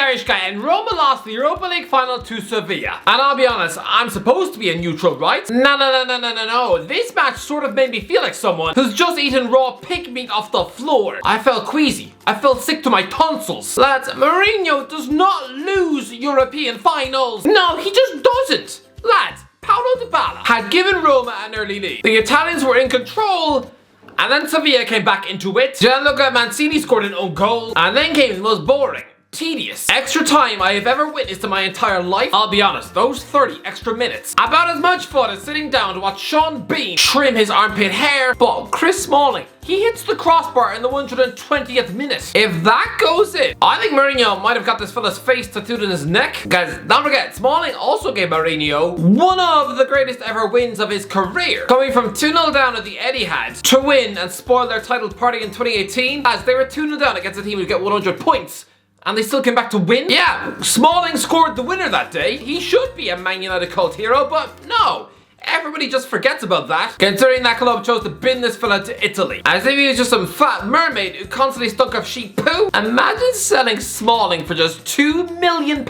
Irish guy, and Roma lost the Europa League final to Sevilla. And I'll be honest, I'm supposed to be a neutral, right? No. This match sort of made me feel like someone who's just eaten raw pig meat off the floor. I felt queasy. I felt sick to my tonsils. Lads, Mourinho does not lose European finals. No, he just doesn't. Lads, Paulo Dybala had given Roma an early lead. The Italians were in control, and then Sevilla came back into it. Gianluca Mancini scored an own goal, and then came the most boring, tedious, extra time I have ever witnessed in my entire life. I'll be honest, those 30 extra minutes, about as much fun as sitting down to watch Sean Bean trim his armpit hair. But Chris Smalling, he hits the crossbar in the 120th minute. If that goes in, I think Mourinho might have got this fella's face tattooed in his neck. Guys, don't forget, Smalling also gave Mourinho one of the greatest ever wins of his career, coming from 2-0 down at the Etihad to win and spoil their title party in 2018, as they were 2-0 down against a team who get 100 points. And they still came back to win? Yeah, Smalling scored the winner that day. He should be a Man United cult hero, but no. Everybody just forgets about that, considering that club chose to bin this fella to Italy, as if he was just some fat mermaid who constantly stunk of sheep poo. Imagine selling Smalling for just £2 million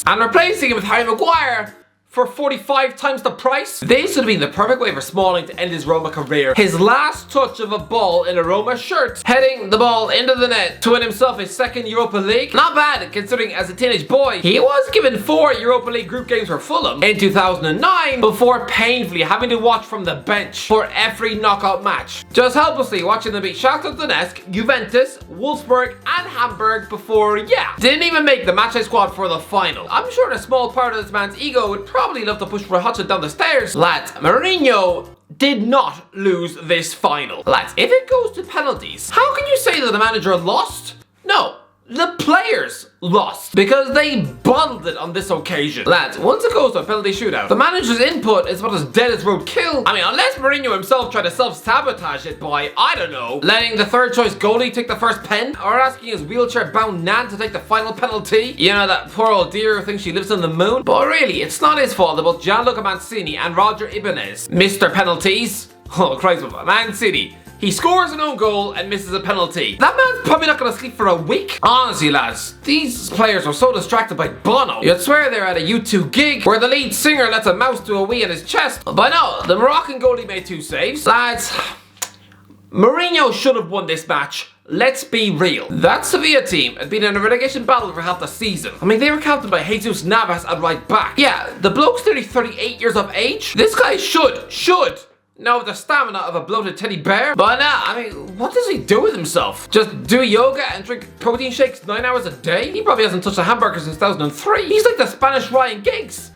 and replacing him with Harry Maguire for 45 times the price. This would have been the perfect way for Smalling to end his Roma career. His last touch of a ball in a Roma shirt, heading the ball into the net to win himself his second Europa League. Not bad, considering as a teenage boy, he was given 4 Europa League group games for Fulham in 2009 before painfully having to watch from the bench for every knockout match. Just helplessly watching them beat Shakhtar Donetsk, Juventus, Wolfsburg and Hamburg before, didn't even make the matchday squad for the final. I'm sure a small part of this man's ego would probably love to push for a hot shot down the stairs. Lads, Mourinho did not lose this final. Lads, if it goes to penalties, how can you say that the manager lost? No, the players lost because they bottled it on this occasion. Lads, once it goes to a penalty shootout, the manager's input is about as dead as roadkill. I mean, unless Mourinho himself tried to self-sabotage it by, I don't know, letting the third choice goalie take the first pen, or asking his wheelchair-bound nan to take the final penalty. You know, that poor old dear who thinks she lives on the moon. But really, it's not his fault that both Gianluca Mancini and Roger Ibanez Mr. Penalties. Oh, Christ, Mancini. He scores an own goal and misses a penalty. That man's probably not gonna sleep for a week. Honestly, lads, these players are so distracted by Bono. You'd swear they're at a U2 gig where the lead singer lets a mouse do a wee in his chest. But no, the Moroccan goalie made 2 saves. Lads, Mourinho should have won this match. Let's be real. That Sevilla team had been in a relegation battle for half the season. I mean, they were captained by Jesus Navas at right back. Yeah, the bloke's nearly 38 years of age. This guy should know the stamina of a bloated teddy bear. But I mean, what does he do with himself? Just do yoga and drink protein shakes 9 hours a day? He probably hasn't touched a hamburger since 2003. He's like the Spanish Ryan Giggs,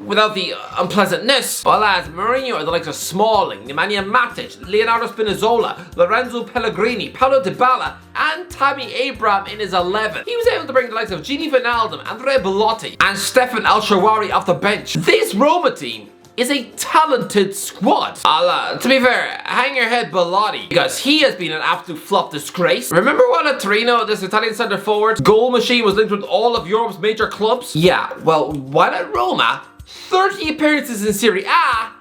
without the unpleasantness. But lads, Mourinho are the likes of Smalling, Nemanja Matic, Leonardo Spinazzola, Lorenzo Pellegrini, Paulo Dybala, and Tammy Abraham in his 11. He was able to bring the likes of Gini Wijnaldum, Andrea Belotti, and Stefan El-Shaarawy off the bench. This Roma team is a talented squad. To be fair, hang your head Belotti, because he has been an absolute flop disgrace. Remember when at Torino, this Italian centre forward goal machine was linked with all of Europe's major clubs? Yeah, well, while at Roma, 30 appearances in Serie A,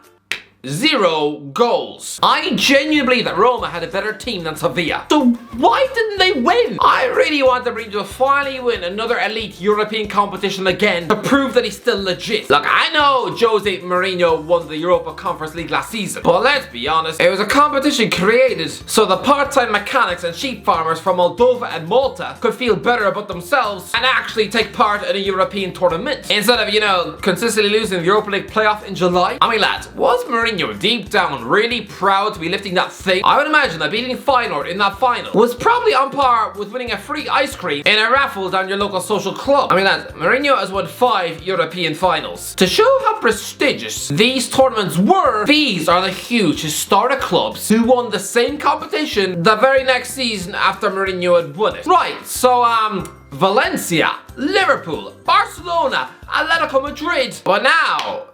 0 goals. I genuinely believe that Roma had a better team than Sevilla. So why didn't they win? I really want Mourinho to finally win another elite European competition again to prove that he's still legit. Look, I know Jose Mourinho won the Europa Conference League last season, but let's be honest, it was a competition created so the part-time mechanics and sheep farmers from Moldova and Malta could feel better about themselves and actually take part in a European tournament, instead of, you know, consistently losing the Europa League playoff in July. I mean, lads, was Mourinho deep down really proud to be lifting that thing? I would imagine that beating Feyenoord in that final was probably on par with winning a free ice cream in a raffle down your local social club. I mean, lads, Mourinho has won 5 European finals. To show how prestigious these tournaments were, these are the huge historic clubs who won the same competition the very next season after Mourinho had won it. Right, so Valencia, Liverpool, Barcelona, Atletico Madrid. But now,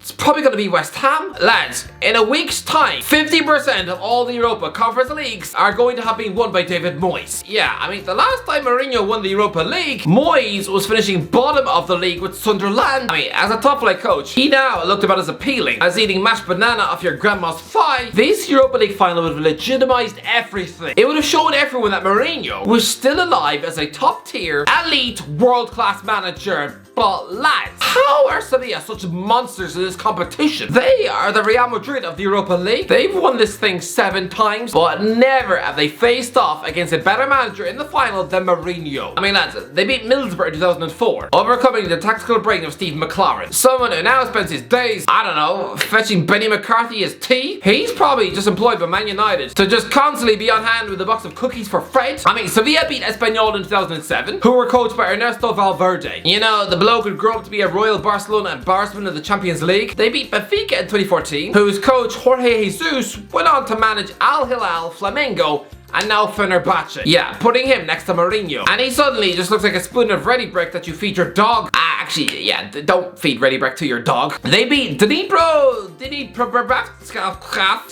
It's probably going to be West Ham. Lads, in a week's time, 50% of all the Europa Conference Leagues are going to have been won by David Moyes. Yeah, I mean, the last time Mourinho won the Europa League, Moyes was finishing bottom of the league with Sunderland. I mean, as a top flight coach, he now looked about as appealing as eating mashed banana off your grandma's thigh. This Europa League final would have legitimized everything. It would have shown everyone that Mourinho was still alive as a top tier, elite, world-class manager. But lads, how are Sevilla such monsters in this competition? They are the Real Madrid of the Europa League. They've won this thing 7 times, but never have they faced off against a better manager in the final than Mourinho. I mean lads, they beat Middlesbrough in 2004, overcoming the tactical brain of Steve McLaren. Someone who now spends his days, I don't know, fetching Benny McCarthy his tea. He's probably just employed by Man United to just constantly be on hand with a box of cookies for Fred. I mean, Sevilla beat Espanyol in 2007, who were coached by Ernesto Valverde. You know, the bloke who grew up to be a Royal Barcelona embarrassment of the Champions League. They beat Benfica in 2014, whose coach Jorge Jesus went on to manage Al Hilal, Flamengo, and now Fenerbahce. Yeah, putting him next to Mourinho. And he suddenly just looks like a spoon of ready break that you feed your dog. Actually, yeah, don't feed ready break to your dog. They beat Dnipro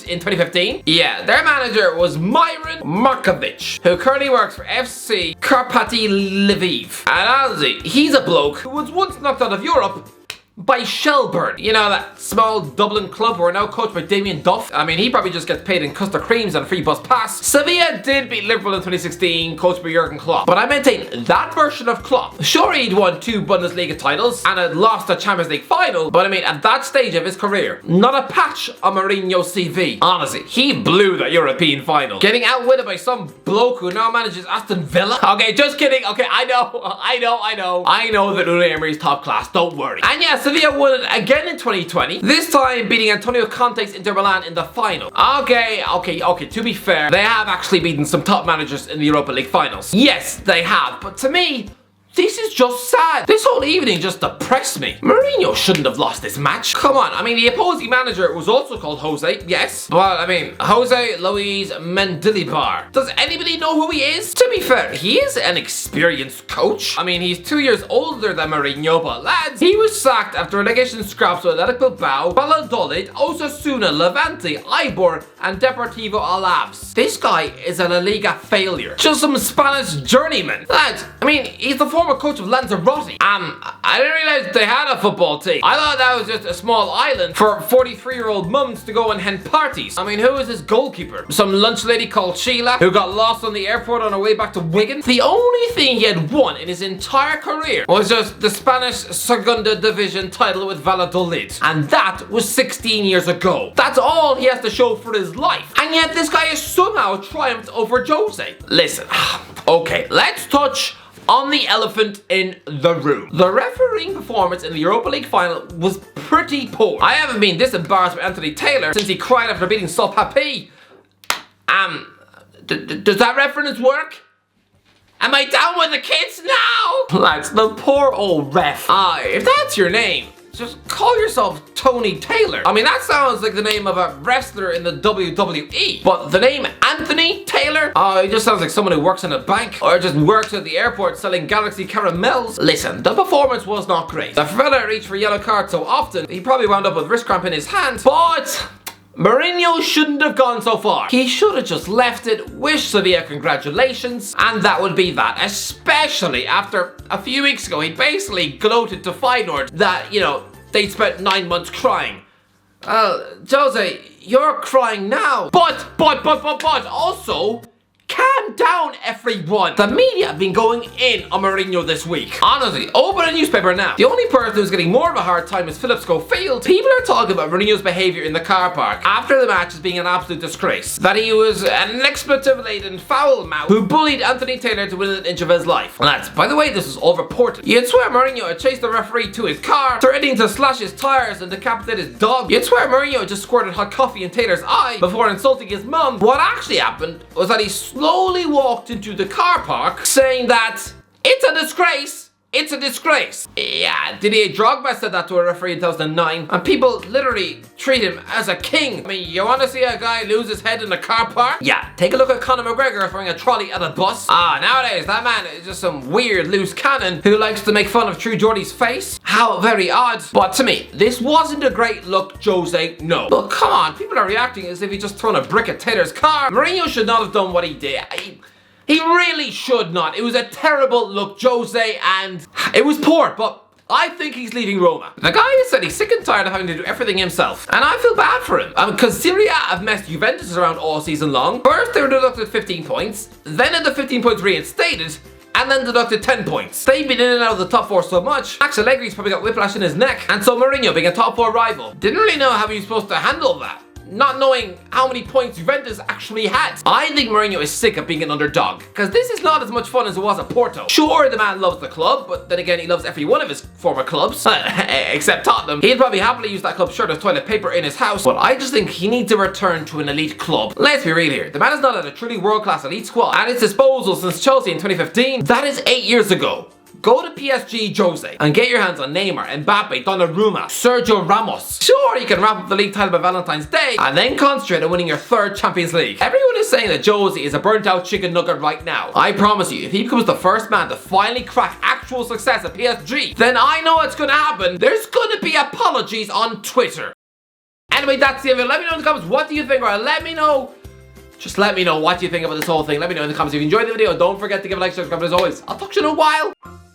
in 2015. Yeah, their manager was Myron Markovic, who currently works for FC Karpaty Lviv. And honestly, he's a bloke who was once knocked out of Europe by Shelburne. You know, that small Dublin club who are now coached by Damien Duff. I mean, he probably just gets paid in custard creams and a free bus pass. Sevilla did beat Liverpool in 2016, coached by Jurgen Klopp. But I maintain that version of Klopp. Sure, he'd won 2 Bundesliga titles and had lost the Champions League final, but I mean, at that stage of his career, not a patch on Mourinho's CV. Honestly, he blew that European final, getting outwitted by some bloke who now manages Aston Villa. Okay, just kidding. Okay, I know that Unai Emery's top class, don't worry. And yes, Sevilla won it again in 2020, this time beating Antonio Conte's Inter Milan in the final. Okay, to be fair, they have actually beaten some top managers in the Europa League finals. Yes, they have, but to me, this is just sad. This whole evening just depressed me. Mourinho shouldn't have lost this match. Come on, I mean, the opposing manager was also called Jose, yes. But I mean, Jose Luis Mendilibar. Does anybody know who he is? To be fair, he is an experienced coach. I mean, he's 2 years older than Mourinho, but lads, he was sacked after relegation scraps with Athletic Bilbao, Valladolid, Osasuna, Levante, Eibar, and Deportivo Alaves. This guy is a La Liga failure. Just some Spanish journeyman. Lads, I mean, he's the former coach of Lanzarote. I didn't realize they had a football team. I thought that was just a small island for 43-year-old mums to go and hen parties. I mean, who is this goalkeeper? Some lunch lady called Sheila who got lost on the airport on her way back to Wigan? The only thing he had won in his entire career was just the Spanish Segunda Division title with Valladolid. And that was 16 years ago. That's all he has to show for his life. And yet this guy has somehow triumphed over Jose. Listen, okay, let's touch on the elephant in the room. The refereeing performance in the Europa League final was pretty poor. I haven't been this embarrassed by Anthony Taylor since he cried after beating Sol Papi. Does that reference work? Am I down with the kids now? Lads, the poor old ref. If that's your name, just call yourself Tony Taylor. I mean, that sounds like the name of a wrestler in the WWE. But the name Anthony Taylor? It just sounds like someone who works in a bank or just works at the airport selling Galaxy caramels. Listen, the performance was not great. The fella reached for yellow cards so often, he probably wound up with wrist cramp in his hand. But Mourinho shouldn't have gone so far. He should have just left it, wished Sevilla congratulations, and that would be that. Especially after a few weeks ago, he basically gloated to Feyenoord that, you know, they'd spent 9 months crying. Jose, you're crying now. But also, calm down, everyone. The media have been going in on Mourinho this week. Honestly, open a newspaper now. The only person who's getting more of a hard time is Philip Schofield. People are talking about Mourinho's behaviour in the car park after the match as being an absolute disgrace. That he was an expletive-laden foul mouth who bullied Anthony Taylor to within an inch of his life. Lads, by the way, this is all reported. You'd swear Mourinho had chased the referee to his car, threatening to slash his tyres and decapitate his dog. You'd swear Mourinho had just squirted hot coffee in Taylor's eye before insulting his mum. What actually happened was that he slowly walked into the car park saying that it's a disgrace It's a disgrace. Yeah, Didier Drogba said that to a referee in 2009, and people literally treat him as a king. I mean, you want to see a guy lose his head in a car park? Yeah, take a look at Conor McGregor throwing a trolley at a bus. Nowadays, that man is just some weird loose cannon who likes to make fun of True Geordie's face. How very odd. But to me, this wasn't a great look, Jose, no. But come on, people are reacting as if he just thrown a brick at Taylor's car. Mourinho should not have done what he did. He really should not. It was a terrible look, Jose, and it was poor, but I think he's leaving Roma. The guy has said he's sick and tired of having to do everything himself, and I feel bad for him. Because Serie A have messed Juventus around all season long. First they were deducted 15 points, then had the 15 points reinstated, and then deducted 10 points. They've been in and out of the top 4 so much, Max Allegri's probably got whiplash in his neck, and so Mourinho, being a top 4 rival, didn't really know how he was supposed to handle that, not knowing how many points Juventus actually had. I think Mourinho is sick of being an underdog, because this is not as much fun as it was at Porto. Sure, the man loves the club, but then again, he loves every one of his former clubs, except Tottenham. He'd probably happily use that club's shirt as toilet paper in his house, but I just think he needs to return to an elite club. Let's be real here, the man has not had a truly world-class elite squad at his disposal since Chelsea in 2015. That is 8 years ago. Go to PSG, Jose, and get your hands on Neymar, Mbappe, Donnarumma, Sergio Ramos. Sure, you can wrap up the league title by Valentine's Day, and then concentrate on winning your 3rd Champions League. Everyone is saying that Jose is a burnt-out chicken nugget right now. I promise you, if he becomes the first man to finally crack actual success at PSG, then I know what's gonna happen. There's gonna be apologies on Twitter. Anyway, that's the end of it. Let me know in the comments, what do you think, or let me know. Just let me know what you think about this whole thing. Let me know in the comments if you enjoyed the video. Don't forget to give a like, subscribe, as always. I'll talk to you in a while.